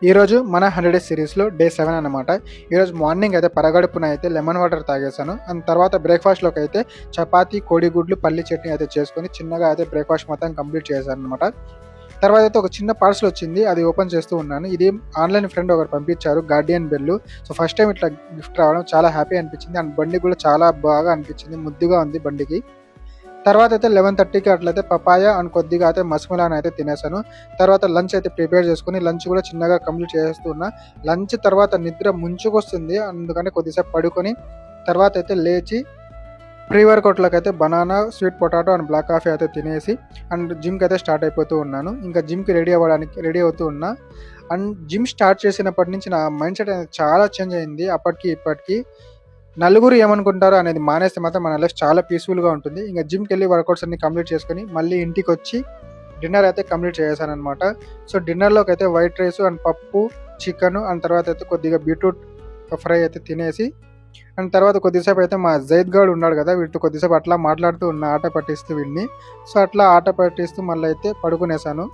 ఈరోజు మన 100 డేస్ సిరీస్లో డే 7 అనమాట. ఈరోజు మార్నింగ్ అయితే పరగడుపున అయితే లెమన్ వాటర్ తాగేశాను. అండ్ తర్వాత బ్రేక్ఫాస్ట్లోకి అయితే చపాతీ, కోడిగుడ్లు, పల్లి చట్నీ అయితే చేసుకొని చిన్నగా అయితే బ్రేక్ఫాస్ట్ మొత్తం కంప్లీట్ చేశాను అనమాట. తర్వాత అయితే ఒక చిన్న పార్సల్ వచ్చింది, అది ఓపెన్ చేస్తూ ఉన్నాను. ఇది ఆన్లైన్ ఫ్రెండ్ ఒకరు పంపించారు, Guardian bell. So first time ఇట్లా గిఫ్ట్ రావడం చాలా హ్యాపీ అనిపించింది. అండ్ బండి కూడా చాలా బాగా అనిపించింది, ముద్దుగా ఉంది బండికి. తర్వాత అయితే 11:30కి అట్లయితే పపాయ అండ్ కొద్దిగా అయితే మస్మిలాన్ అయితే తినేసాను. తర్వాత లంచ్ అయితే ప్రిపేర్ చేసుకుని లంచ్ కూడా చిన్నగా కంప్లీట్ చేస్తున్నా. లంచ్ తర్వాత నిద్ర ముంచుకొస్తుంది, అందుకని కొద్దిసేపు పడుకొని తర్వాత అయితే లేచి ప్రీ వర్కౌట్లోకి అయితే banana, sweet potato and black coffee అయితే తినేసి అండ్ జిమ్కి అయితే స్టార్ట్ అయిపోతూ ఉన్నాను. ఇంకా జిమ్కి రెడీ అవుతూ ఉన్నా. అండ్ జిమ్ స్టార్ట్ చేసినప్పటి నుంచి నా మైండ్ సెట్ అనేది చాలా చేంజ్ అయింది. అప్పటికి ఇప్పటికి నలుగురు ఏమనుకుంటారో అనేది మానేస్తే మాత్రం మన లైఫ్ చాలా పీస్ఫుల్గా ఉంటుంది. ఇంకా జిమ్కి వెళ్ళి వర్కౌట్స్ అన్ని కంప్లీట్ చేసుకొని మళ్ళీ ఇంటికి వచ్చి డిన్నర్ అయితే కంప్లీట్ చేశాను అనమాట. సో డిన్నర్లోకి అయితే వైట్ రైస్ అండ్ పప్పు, చికెన్ అండ్ తర్వాత అయితే కొద్దిగా బీట్రూట్ ఫ్రై అయితే తినేసి అండ్ తర్వాత కొద్దిసేపు అయితే మా జైద్ గాడు ఉన్నాడు కదా, వీటితో కొద్దిసేపు అట్లా మాట్లాడుతూ ఉన్న, ఆట పట్టిస్తూ వీడిని. సో అట్లా ఆట పట్టిస్తూ మళ్ళీ అయితే పడుకునేసాను.